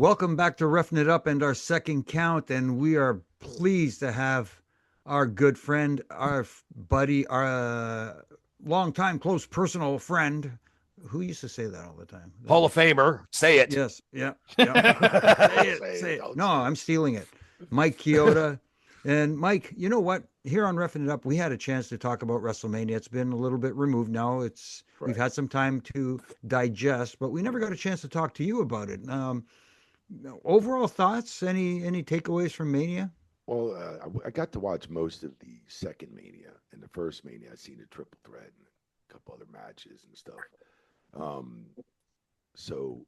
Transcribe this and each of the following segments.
Welcome back to Roughing It Up and our second count. And we are pleased to have our good friend, our buddy, our longtime close personal friend, who used to say that all the time. Hall of Famer, say it. Yes, yeah. Say it, say it. No, I'm stealing it. Mike Chioda. And Mike, you know what? Here on Roughing It Up, we had a chance to talk about WrestleMania. It's been a little bit removed now. We've had some time to digest, but we never got a chance to talk to you about it. Overall thoughts? Any takeaways from Mania? Well, I got to watch most of the second Mania and the first Mania. I seen the triple threat and a couple other matches and stuff. So,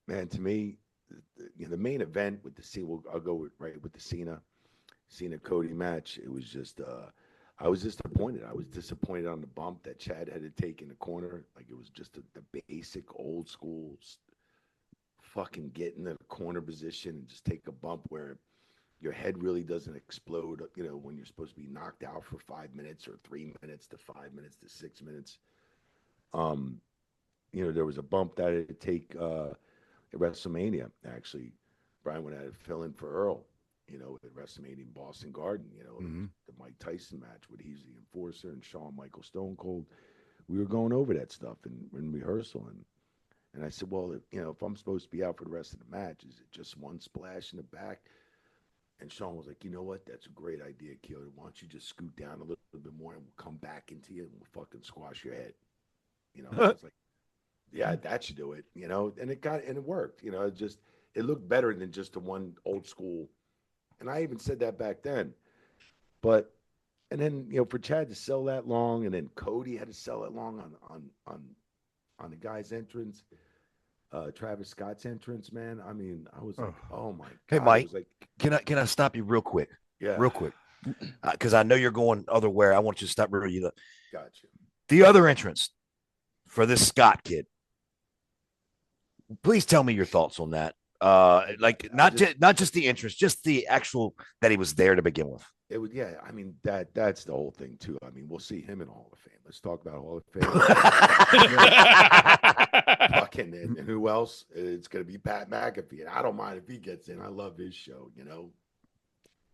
man, to me, the main event with the I'll go with the Cena Cody match. It was just, I was disappointed. I was disappointed on the bump that Chad had to take in the corner. Like it was just the basic old school fucking get in the corner position and just take a bump where your head really doesn't explode, when you're supposed to be knocked out for 5 minutes or 3 minutes to 5 minutes to 6 minutes. There was a bump that I had to take at WrestleMania, actually. Brian went out to fill in for Earl, at WrestleMania in Boston Garden, the Mike Tyson match with he's the Enforcer and Shawn Michaels Stone Cold. We were going over that stuff in rehearsal, and I said, well, if I'm supposed to be out for the rest of the match, is it just one splash in the back? And Sean was like, you know what? That's a great idea, Chioda. Why don't you just scoot down a little bit more and we'll come back into you and we'll fucking squash your head. I was like, yeah, that should do it, and it worked. It looked better than just the one old school. And I even said that back then. And then, for Chad to sell that long, and then Cody had to sell it long on the guy's entrance, Travis Scott's entrance, man. I mean, I was like, oh my God. Hey, Mike, can I stop you real quick? Yeah. Real quick. Because I know you're going otherwhere. I want you to stop real. Gotcha. The other entrance for this Scott kid. Please tell me your thoughts on that. Not just the entrance, just the actual that he was there to begin with. It was, yeah. I mean, that's the whole thing too. I mean, we'll see him in Hall of Fame. Let's talk about Hall of Fame. Fucking and who else? It's gonna be Pat McAfee, and I don't mind if he gets in. I love his show.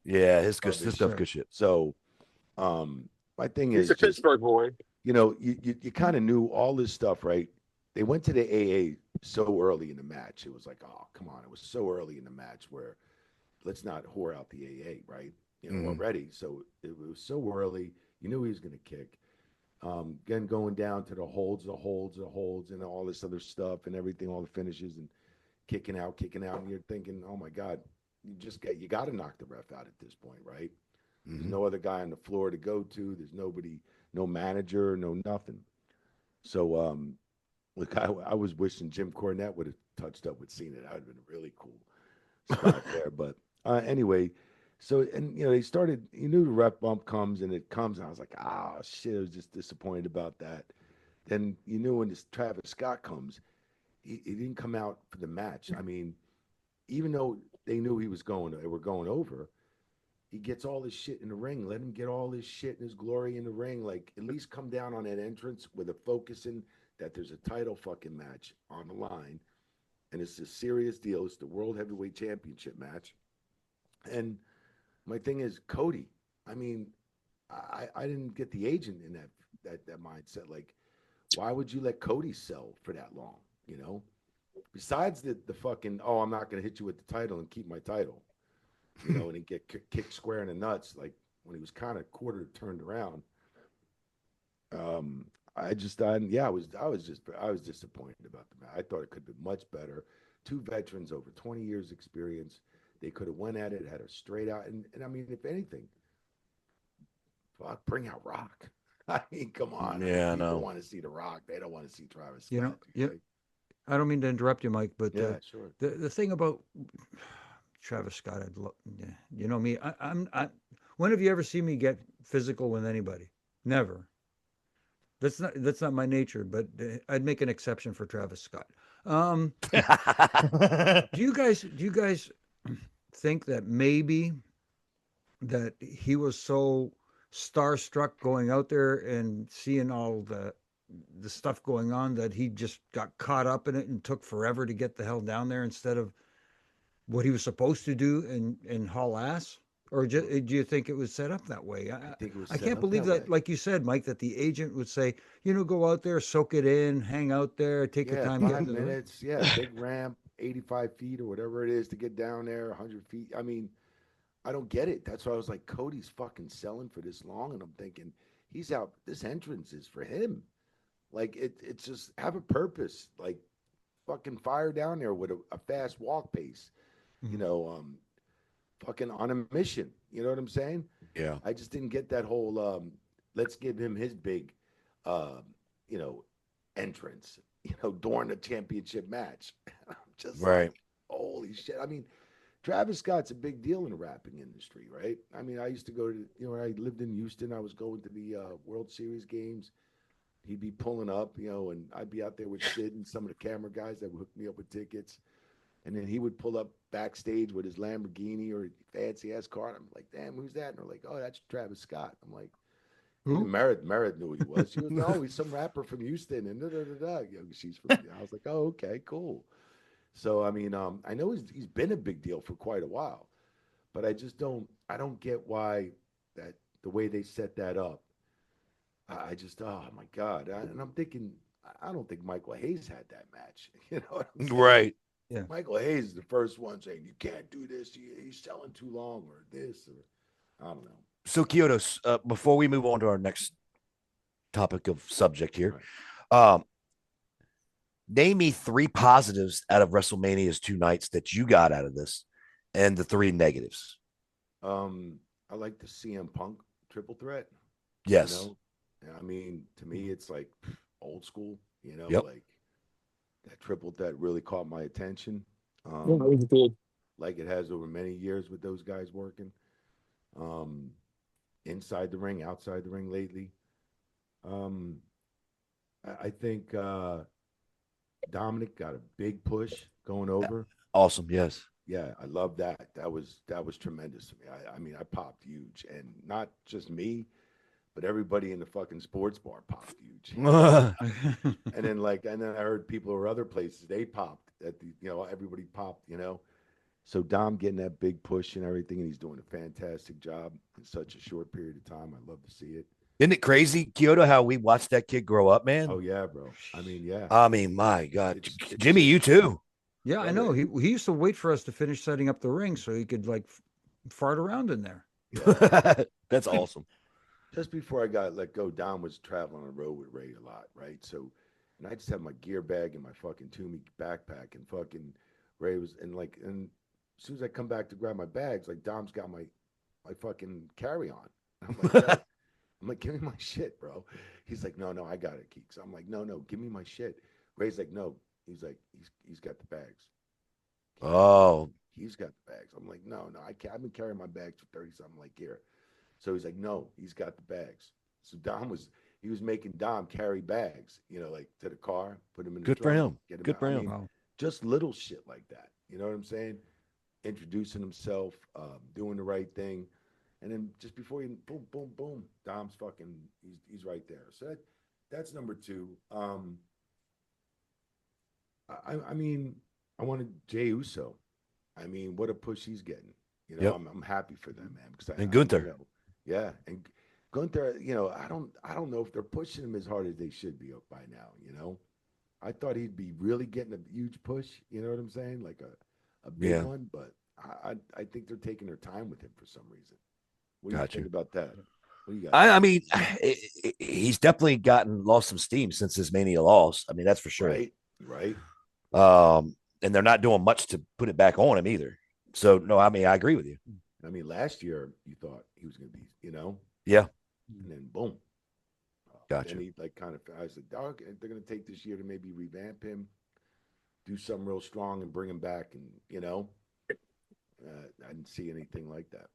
Yeah, his stuff, good shit. So, my thing He's a Pittsburgh boy. You kind of knew all this stuff, right? They went to the AA so early in the match. It was like, oh, come on. It was so early in the match where let's not whore out the AA, right? Already. So it was so early. You knew he was going to kick. Again, going down to the holds, and all this other stuff and everything, all the finishes and kicking out. And you're thinking, oh, my God, you got to knock the ref out at this point, right? Mm-hmm. There's no other guy on the floor to go to. There's nobody, no manager, no nothing. So, look, I was wishing Jim Cornette would have touched up with Cena. That would have been a really cool spot there. But anyway, so, and, they started, you knew the ref bump comes, and it comes, and I was like, oh, shit, I was just disappointed about that. Then you knew when this Travis Scott comes, he didn't come out for the match. I mean, even though they knew they were going over, he gets all his shit in the ring. Let him get all his shit and his glory in the ring. Like, at least come down on that entrance with a focus in that there's a title fucking match on the line, and it's a serious deal. It's the World Heavyweight Championship match. And my thing is, Cody, I mean, I didn't get the agent in that mindset. Like, why would you let Cody sell for that long, Besides the fucking, oh, I'm not going to hit you with the title and keep my title, and he get kicked square in the nuts, like when he was kind of quarter turned around. I was disappointed about the match. I thought it could have been much better. Two veterans, over 20 years experience. They could have went at it, had a straight out, and I mean, if anything, fuck, bring out Rock. I mean, come on. Yeah, I know. People want to see the Rock. They don't want to see Travis. I don't mean to interrupt you, Mike, but sure. The thing about Travis Scott, you know me. I'm. When have you ever seen me get physical with anybody? Never. That's not my nature, but I'd make an exception for Travis Scott. Do you guys think that maybe that he was so starstruck going out there and seeing all the stuff going on that he just got caught up in it and took forever to get the hell down there instead of what he was supposed to do and haul ass? Or do you think it was set up that way? I think it was I set can't up believe that that, way. like you said, Mike, that the agent would say, go out there, soak it in, hang out there, take your Yeah, time five getting to the ring. minutes. Yeah, big ramp, 85 feet or whatever it is to get down there, 100 feet. I mean, I don't get it. That's why I was like, Cody's fucking selling for this long, and I'm thinking he's out. This entrance is for him. Like it's just have a purpose. Like fucking fire down there with a fast walk pace. You Mhm. know, fucking on a mission. You know what I'm saying? Yeah. I just didn't get that whole let's give him his big, uh, you know, entrance. During the championship match. I'm just Right. like, holy shit. I mean, Travis Scott's a big deal in the rapping industry, right? I mean, I used to go to, I lived in Houston. I was going to the World Series games. He'd be pulling up, and I'd be out there with Sid and some of the camera guys that would hook me up with tickets. And then he would pull up backstage with his Lamborghini or fancy ass car. And I'm like, damn, who's that? And they're like, oh, that's Travis Scott. I'm like, even Who? Merritt knew who he was. She was, no, he's some rapper from Houston. And da da da da. She's from, I was like, oh, okay, cool. So, I mean, I know he's been a big deal for quite a while, but I don't get why that the way they set that up. I just, oh my God. And I'm thinking, I don't think Michael Hayes had that match. You know what I'm saying? Right. Yeah. Michael Hayes is the first one saying you can't do this. He's selling too long, or this, or I don't know. So, Kyoto, before we move on to our next topic of subject here, Right. name me 3 positives out of WrestleMania's 2 nights that you got out of this, and the 3 negatives. I like the CM Punk triple threat. You Yes. know, I mean, to me, it's like old school. Yep. Like that triple threat really caught my attention. Yeah, it was good. Like it has over many years with those guys working. Um, inside the ring, outside the ring lately. Um, I think Dominic got a big push going over. Awesome. Yes. Yeah, I love that. That was tremendous to me. I mean, I popped huge, and not just me, but everybody in the fucking sports bar popped huge. And then I heard people or other places they popped at the, everybody popped. So Dom getting that big push and everything, and he's doing a fantastic job in such a short period of time. I love to see it. Isn't it crazy, Kyoto, how we watched that kid grow up, man? Oh yeah, bro. I mean, yeah. I mean, my God. It's Jimmy, you too. Yeah, I know. He used to wait for us to finish setting up the ring so he could like fart around in there. Yeah. That's awesome. Just before I got let go, Don was traveling on the road with Ray a lot, right? So, and I just had my gear bag and my fucking Toomey backpack, and fucking Ray was, and as soon as I come back to grab my bags, like Dom's got my fucking carry on. I'm like, "Yo." I'm like, give me my shit, bro. He's like, no, I got it, Keeks. I'm like, no, give me my shit. Ray's like, no. He's like, he's got the bags. Oh, He's got the bags. I'm like, no, I can't. I've been carrying my bags for 30 something, like, here. So he's like, no, he's got the bags. So he was making Dom carry bags, like to the car, put him in the good for trunk, him. get him Good out. for I him. mean, Wow. just little shit like that. You know what I'm saying? Introducing himself, doing the right thing. And then just before you, boom, boom, boom, Dom's fucking, he's right there. So that's number 2. I mean, I wanted Jey Uso. I mean, what a push he's getting. Yep. I'm happy for them, man. Because And Gunther. yeah, and Gunther, I don't know if they're pushing him as hard as they should be by now. I thought he'd be really getting a huge push. You know what I'm saying? Like a big one, but I think they're taking their time with him for some reason. What do you think about that? What do you got? I mean, he's definitely lost some steam since his Mania loss. I mean, that's for sure. Right. And they're not doing much to put it back on him either. So no, I mean, I agree with you. I mean, last year you thought he was going to be, Yeah. and then boom. Gotcha. And he kind of, I was like, dog, they're going to take this year to maybe revamp him, do something real strong, and bring him back. And I didn't see anything like that.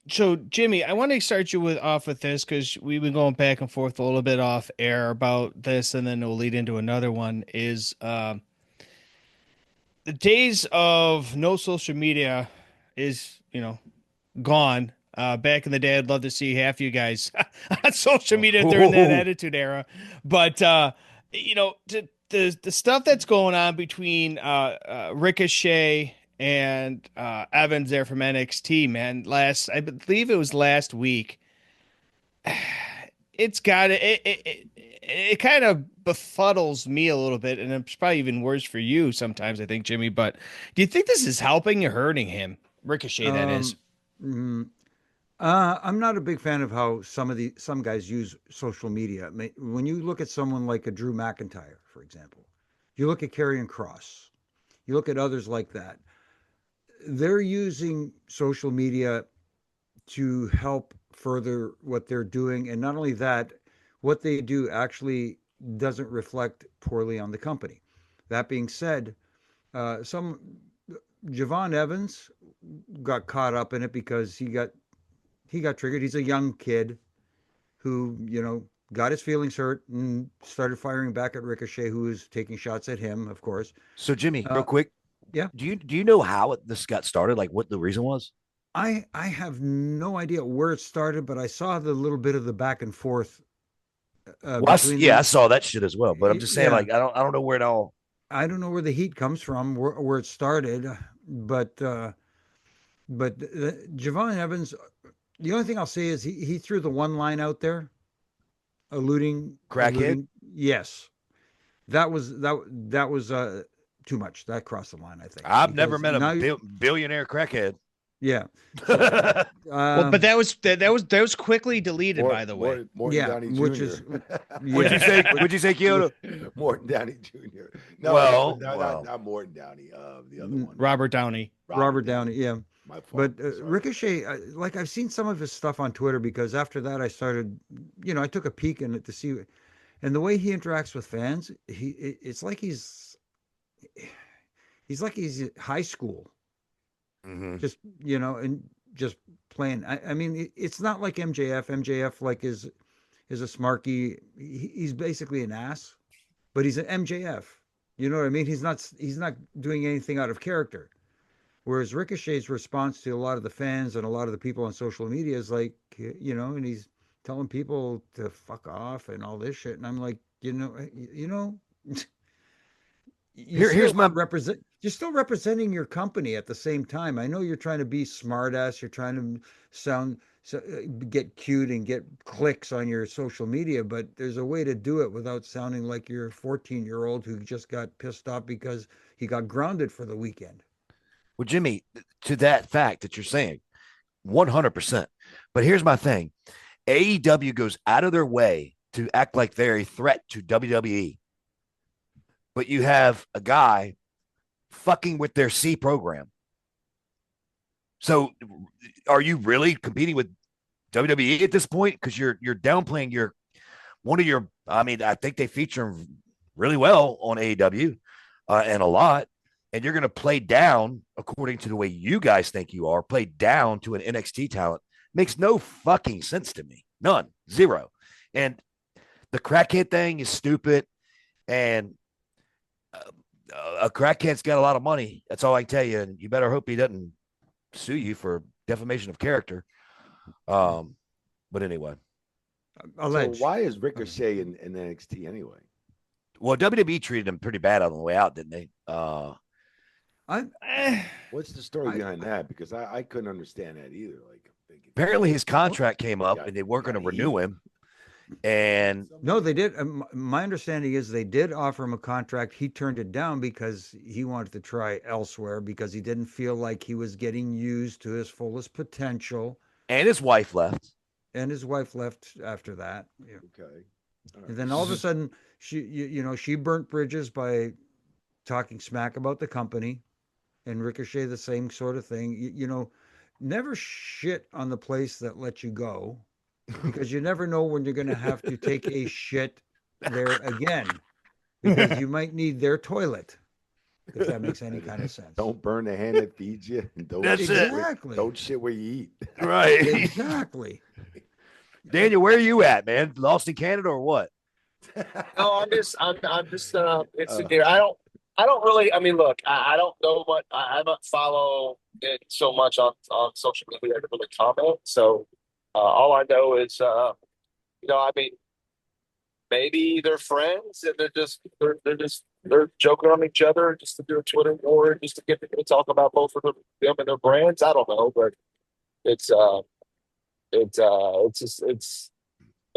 So Jimmy, I want to start you off with this because we've been going back and forth a little bit off air about this, and then we'll lead into another one. Is the days of no social media is gone. Back in the day, I'd love to see half you guys on social media during that Attitude Era, but the stuff that's going on between Ricochet and Evans there from NXT, man. I believe it was last week. It's got it kind of befuddles me a little bit, and it's probably even worse for you sometimes, I think, Jimmy. But do you think this is helping or hurting him? Ricochet, that is. Mm, I'm not a big fan of how some guys use social media. When you look at someone like a Drew McIntyre, for example, you look at Karrion Cross, you look at others like that. They're using social media to help further what they're doing, and not only that, what they do actually doesn't reflect poorly on the company. That being said, some Javon Evans got caught up in it because he got triggered. He's a young kid who, got his feelings hurt and started firing back at Ricochet, who was taking shots at him, of course. So Jimmy, real Uh, quick, yeah, do you know how this got started? Like what the reason was? I have no idea where it started, but I saw the little bit of the back and forth Well, between I them. saw that shit as well. But I'm just saying, Yeah, like, I don't know where it all. I don't know where the heat comes from, where it started, but Javon Evans. The only thing I'll say is he threw the one line out there, Crackhead? alluding. Yes, that was too much. That crossed the line, I think. I've never Because met a now, billionaire crackhead. yeah. So, Well, but that was quickly deleted, by the way. Morton yeah, Downey Jr. which is What'd you yeah, say? What'd you say, Kyoto? Morton Downey Jr. No, Well, no, well. not Morton Downey. The other one, Robert Downey. Robert Downey. Yeah. My fault. But Sorry. Ricochet, like I've seen some of his stuff on Twitter because after that I started, I took a peek in it to see, and the way he interacts with fans, it's like he's like he's high school, Mm-hmm. just and just playing. I mean, it's not like MJF. MJF like is a smarky. He's basically an ass, but he's an MJF. You know what I mean? He's not doing anything out of character. Whereas Ricochet's response to a lot of the fans and a lot of the people on social media is like, and he's telling people to fuck off and all this shit. And I'm like, Here's my you're still representing your company at the same time. I know you're trying to be smart ass. You're trying to get cute and get clicks on your social media, but there's a way to do it without sounding like you're a 14-year-old who just got pissed off because he got grounded for the weekend. Well, Jimmy, to that fact that you're saying, 100%. But here's my thing: AEW goes out of their way to act like they're a threat to WWE, but you have a guy fucking with their C program. So, are you really competing with WWE at this point? Because you're downplaying one of your. I mean, I think they feature him really well on AEW and a lot. And you're going to play down, according to the way you guys think you are, play down to an NXT talent. Makes no fucking sense to me. None. Zero. And the crackhead thing is stupid. And a crackhead's got a lot of money. That's all I can tell you. And you better hope he doesn't sue you for defamation of character. But anyway. So why is Ricochet in NXT anyway? Well, WWE treated him pretty bad on the way out, didn't they? What's the story behind that? Because I couldn't understand that either. Like, apparently his contract came up and they weren't going to renew him. And no, they did. My understanding is they did offer him a contract. He turned it down because he wanted to try elsewhere because he didn't feel like he was getting used to his fullest potential. And his wife left. And his wife left after that. Yeah. Okay. Right. And then all of a sudden, she burnt bridges by talking smack about the company. And Ricochet, the same sort of thing. Never shit on the place that let you go, because you never know when you're going to have to take a shit there again, because you might need their toilet, if that makes any kind of sense. Don't burn the hand that feeds you. And don't shit where you eat. Right. Exactly. Daniel, where are you at, man? Lost in Canada or what? No, I'm just I don't really. I mean, look, I don't know I don't follow it so much on social media to really comment. So all I know is, I mean, maybe they're friends and they're joking on each other just to do a Twitter war, just to get people to talk about both of them and their brands. I don't know, but it's it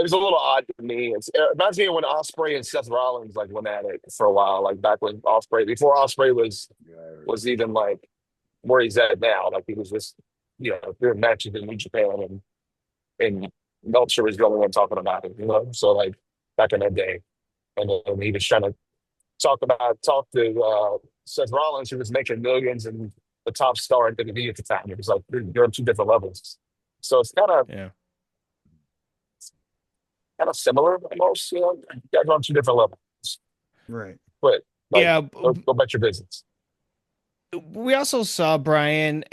was a little odd to me. It reminds me of when Osprey and Seth Rollins like went at it for a while, like back when Osprey before Osprey was even like where he's at now. Like he was just doing matches in New Japan and Meltzer was the only one talking about it, So like back in that day, and he was trying to talk to Seth Rollins, who was making millions and the top star in WWE at the time. It was like they're on two different levels, so it's kind of similar almost. You guys are on two different levels, Right. but like, Yeah, go about your business. we also saw Brian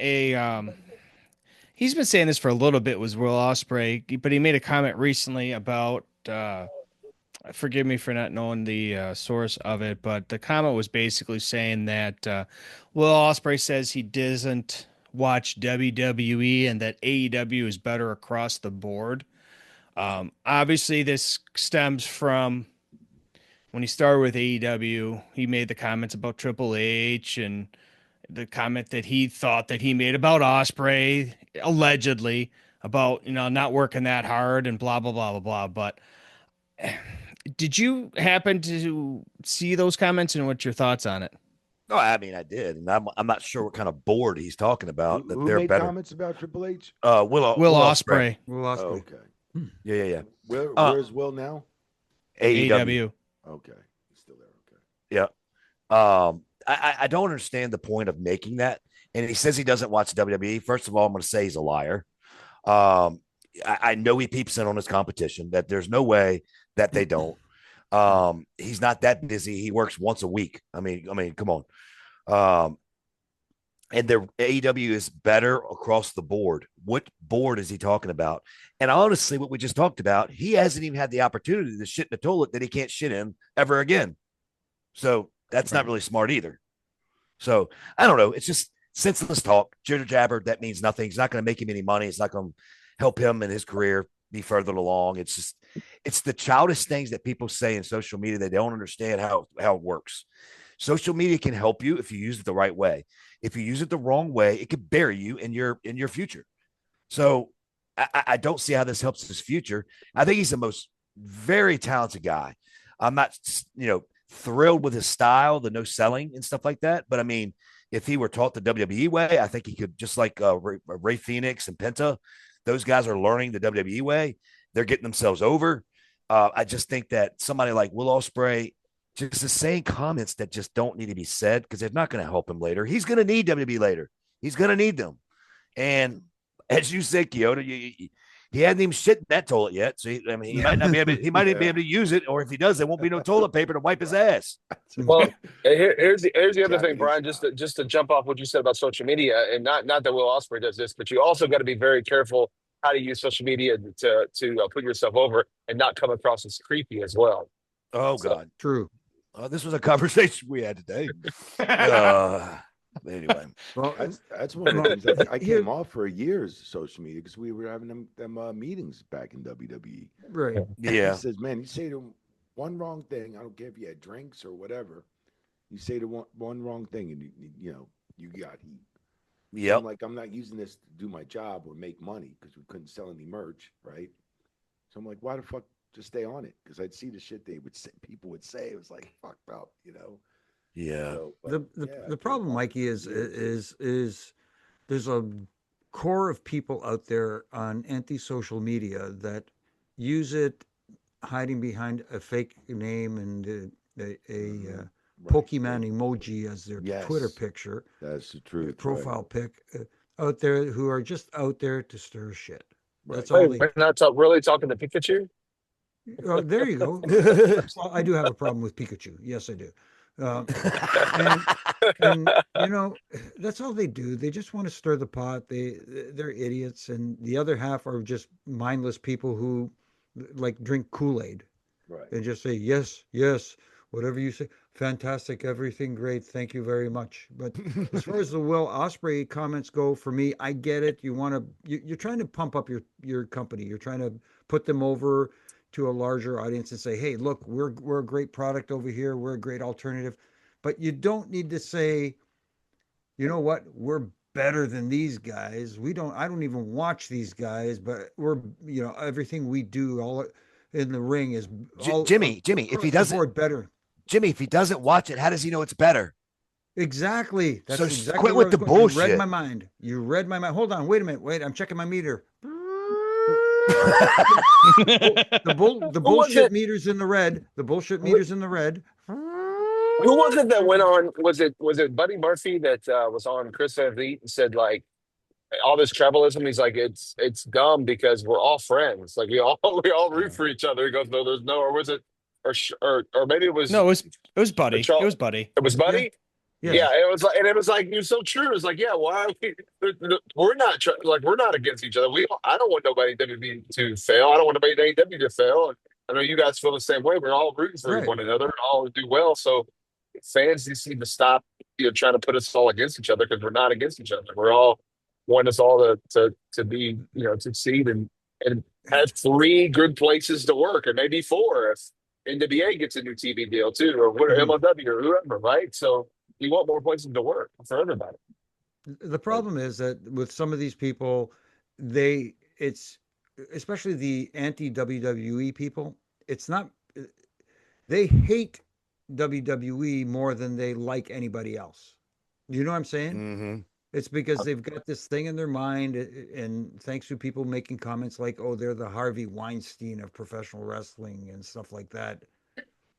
he's been saying this for a little bit was Will Ospreay, but he made a comment recently about forgive me for not knowing the source of it, but the comment was basically saying that Will Ospreay says he doesn't watch WWE and that AEW is better across the board. Obviously, this stems from when he started with AEW. He made the comments about Triple H and the comment that he thought that he made about Osprey, allegedly about not working that hard and blah blah blah blah blah. But did you happen to see those comments and what's your thoughts on it? No, I mean I did, and I'm not sure what kind of board he's talking about. That Who they're made better. comments about Triple H? Will Ospreay, Will Oh, Osprey. okay. Yeah. Where's Will now? AEW. AEW. Okay, he's still there. Okay. Yeah. I don't understand the point of making that. And he says he doesn't watch WWE. First of all, I'm going to say he's a liar. I know he peeps in on his competition. That there's no way that they don't. He's not that busy. He works once a week. I mean, come on. And the AEW is better across the board. What board is he talking about? And honestly, what we just talked about, he hasn't even had the opportunity to shit in the toilet that he can't shit in ever again. So that's not really smart either. So I don't know. It's just senseless talk, jitter jabber. That means nothing. It's not going to make him any money. It's not going to help him in his career be further along. It's the childish things that people say in social media. They don't understand how it works. Social media can help you if you use it the right way. If you use it the wrong way, it could bury you in your future. So I don't see how this helps his future. I think he's the most very talented guy. I'm not, thrilled with his style, the no selling and stuff like that. But I mean, if he were taught the WWE way, I think he could, just like Ray Phoenix and Penta, those guys are learning the WWE way. They're getting themselves over. I just think that somebody like Will Ospreay just is saying comments that just don't need to be said because they're not going to help him later. He's going to need WWE later. He's going to need them. And as you said, Chioda, he hadn't even shit in that toilet yet. So he might not be able. He might be able to use it, or if he does, there won't be no toilet paper to wipe his ass. Well, here's the other thing, Brian. Just to jump off what you said about social media, and not that Will Ospreay does this, but you also got to be very careful how to use social media to put yourself over and not come across as creepy as well. Oh God, true. This was a conversation we had today. Anyway, well, that's one of the things. I came off for years social media because we were having them meetings back in WWE. Right. Yeah. He says, man, you say to one wrong thing. I don't care if you had drinks or whatever. You say to one wrong thing, and you got heat. Yeah. I'm not using this to do my job or make money because we couldn't sell any merch, right? So I'm like, why the fuck just stay on it? Because I'd see the shit people would say. It was like fucked up, Yeah. So, the problem, Mikey, is there's a core of people out there on anti-social media that use it hiding behind a fake name and a Pokemon emoji as their Twitter picture. That's the truth. Profile pic out there who are just out there to stir shit. That's all. all they. We're not really talking to Pikachu. There you go. Well, I do have a problem with Pikachu. Yes, I do. And that's all they do. They just want to stir the pot. They're idiots, and the other half are just mindless people who like drink Kool-Aid, right? And just say yes, whatever you say, fantastic, everything great, thank you very much. But as far as the Will Ospreay comments go, for me, I get it. You're trying to pump up your company. You're trying to put them over. to a larger audience and say, hey, look, we're a great product over here, we're a great alternative. But you don't need to say, you know what, we're better than these guys. I don't even watch these guys, but we're, everything we do all in the ring is all Jimmy, if he across the doesn't, board better. Jimmy, if he doesn't watch it, how does he know it's better? Exactly. That's So exactly quit where I with was the going. You read bullshit. my mind. You read my mind. Hold on. Wait a minute. Wait. I'm checking my meter. The Who was bullshit it? meter's in the red. The bullshit meter's in the red. Who was it that went on? Was it Buddy Murphy that was on Chris Van Vliet and said like all this tribalism? He's like it's dumb because we're all friends. Like we all root for each other. He goes, no, there's no, or was it, or maybe it was No, it was Buddy. It Charles. was Buddy. It was Yeah. Buddy. Yes. Yeah, it was like, and it was like you're so true. It's like, yeah, why are we? We're not like we're not against each other. I don't want nobody WWE to fail. I don't want nobody AEW to fail. And I know you guys feel the same way. We're all rooting for Right. one another and all do well. So fans just need to stop, trying to put us all against each other because we're not against each other. We're all want us all to be, succeed and have three good places to work, or maybe four if NWA gets a new TV deal too, or MLW or whoever, right? So you want more places to work for everybody. The problem is that with some of these people, it's especially the anti WWE people, it's not, they hate WWE more than they like anybody else. You know what I'm saying? Mm-hmm. It's because they've got this thing in their mind, and thanks to people making comments like, oh, they're the Harvey Weinstein of professional wrestling and stuff like that.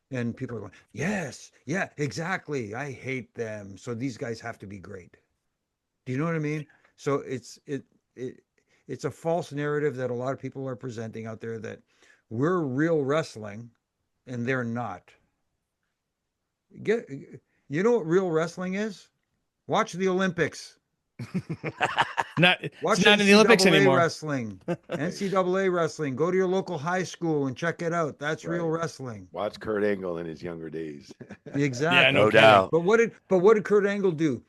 And people are going, yes, yeah, exactly. I hate them. So these guys have to be great. Do you know what I mean? So it's a false narrative that a lot of people are presenting out there that we're real wrestling and they're not. Get You know what real wrestling is? Watch the Olympics. It's Watch not in the Olympics NCAA anymore. wrestling. NCAA wrestling. Go to your local high school and check it out. That's real Right. wrestling. Watch Kurt Angle in his younger days. Exactly. Yeah, No kidding. doubt. But what did Kurt Angle do?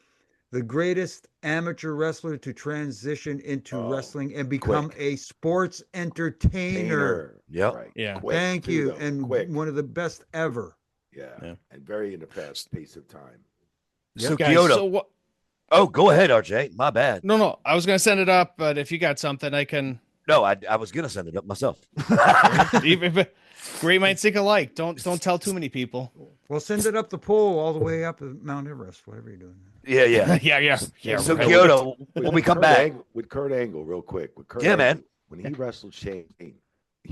The greatest amateur wrestler to transition into wrestling and become quick. a sports entertainer. Yep. Right. Yeah. Quick, Thank too, you. though. And quick. one of the best ever. Yeah. Yeah. And very in a fast pace of time. So Guys, Chioda. so what? Oh, go ahead, RJ. My bad. No. I was gonna send it up, but if you got something, I can. No, I was gonna send it up myself. Great minds think alike. Don't tell too many people. Well, send it up the pole all the way up Mount Everest, whatever you're doing. Yeah. yeah. So right. Chioda, when we come Kurt back. Angle, with Kurt Angle, real quick. With Kurt Yeah, Angle, man. When he wrestled Shane.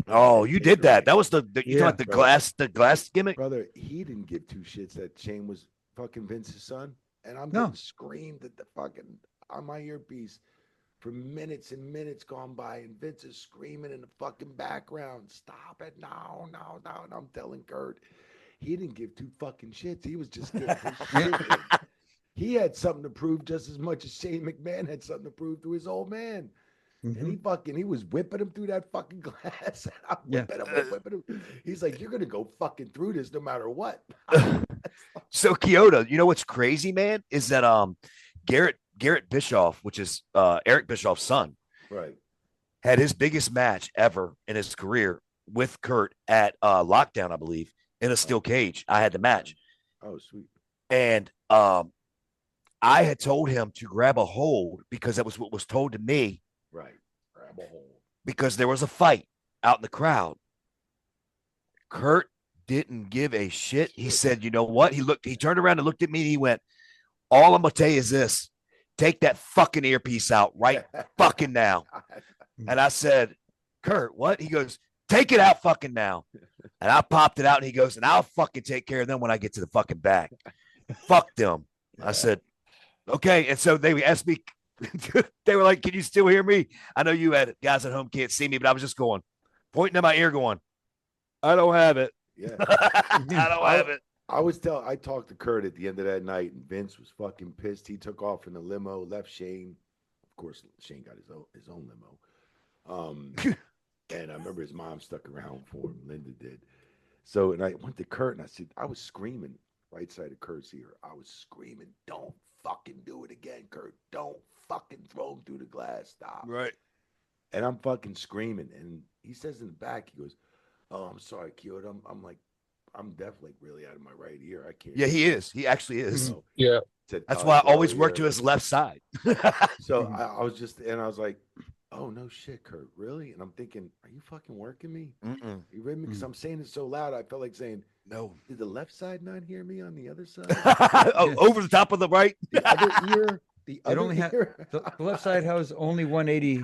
Oh, you did that. That was you Yeah, talking about brother. the glass gimmick. Brother, he didn't give two shits that Shane was fucking Vince's son. And I'm No. getting screamed at the fucking on my earpiece for minutes and minutes gone by, and Vince is screaming in the fucking background, "Stop it! No!" And I'm telling Kurt, he didn't give two fucking shits. He was just getting his shit in. He had something to prove just as much as Shane McMahon had something to prove to his old man. And he was whipping him through that fucking glass. And I'm whipping him. He's like, "You're gonna go fucking through this no matter what." So Chioda, you know what's crazy, man, is that Garrett Bischoff, which is Eric Bischoff's son, Right. had his biggest match ever in his career with Kurt at Lockdown, I believe, in a steel cage. I had the match. Oh, sweet. And I had told him to grab a hold because that was what was told to me. Right. Grab a hold. Because there was a fight out in the crowd. Kurt didn't give a shit. He said, "You know what?" He turned around and looked at me and he went, "All I'm gonna tell you is this: take that fucking earpiece out right fucking now." And I said, "Kurt, what?" He goes, "Take it out fucking now." And I popped it out and he goes, "And I'll fucking take care of them when I get to the fucking back." Fuck them. I said, "Okay." And so they asked me, they were like, "Can you still hear me?" I know you had guys at home can't see me, but I was just pointing in my ear going, "I don't have it." Yeah. I don't have it. I talked to Kurt at the end of that night, and Vince was fucking pissed. He took off in the limo, left Shane. Of course, Shane got his own limo. And I remember his mom stuck around for him. Linda did. So, and I went to Kurt and I said, I was screaming right side of Kurt's ear. I was screaming, "Don't fucking do it again, Kurt. Don't fucking throw him through the glass. Stop." Right. And I'm fucking screaming. And he says in the back, he goes, oh, I'm sorry, Chioda. I'm like, I'm definitely really out of my right ear. I can't. Yeah, he is. He actually is. Yeah. That's why I always work to his left side. So I was just, and I was like, oh, no shit, Kurt, really? And I'm thinking, are you fucking working me? Mm-mm. You read me? Because I'm saying it so loud, I felt like saying, No. did the left side not hear me on the other side? Oh, over the top of the right. The other ear? The It other only had ear? the left side has only 180.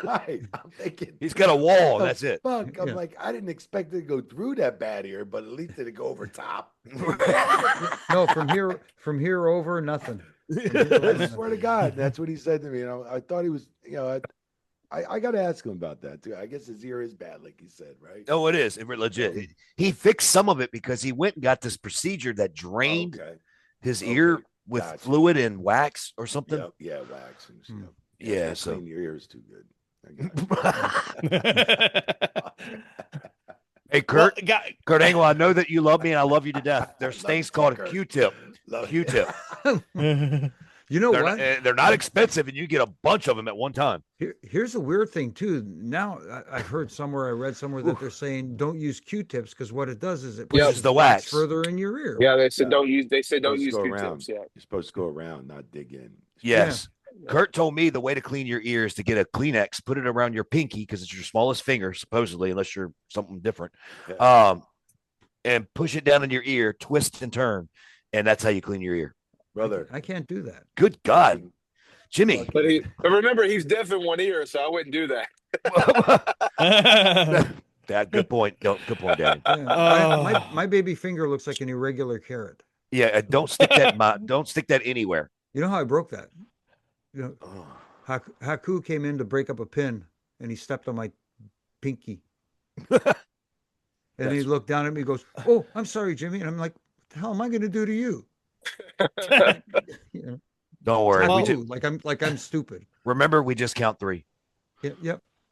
Right. I'm thinking, He's got a wall. the That's it. fuck. I'm Yeah. like, I didn't expect it to go through that bad ear, but at least it go over top. No, from here over, nothing. I swear to God, that's what he said to me. And I thought he was, I got to ask him about that too. I guess his ear is bad, like he said, right? Oh, it is. It legit. He fixed some of it because he went and got this procedure that drained his ear with fluid and wax or something. Yeah, wax. And, Yeah, so clean your ears too good. Hey, Kurt, Kurt Angle, I know that you love me and I love you to death. There's things called a Q-tip. Q-tip. You know what? They're not expensive, and you get a bunch of them at one time. Here's a weird thing too. Now I heard somewhere, I read somewhere that they're saying don't use Q-tips because what it does is it pushes the wax further in your ear. Yeah, they said don't use. They said don't use around. Q-tips. Yeah, you're supposed to go around, not dig in. Yes. Yeah. Kurt told me the way to clean your ears to get a Kleenex, put it around your pinky because it's your smallest finger, supposedly, unless you're something different. And push it down in your ear, twist and turn, and that's how you clean your ear. Brother, I can't do that. Good God, Jimmy. But remember, he's deaf in one ear, so I wouldn't do that. Good point. Good point, Daddy. Yeah, my baby finger looks like an irregular carrot. Yeah, don't stick that anywhere. You know how I broke that? Haku came in to break up a pin, and he stepped on my pinky. And he looked down at me and goes, "Oh, I'm sorry, Jimmy." And I'm like, "What the hell am I going to do to you?" Don't worry. Like I'm stupid. Remember, we just count 3. Yep.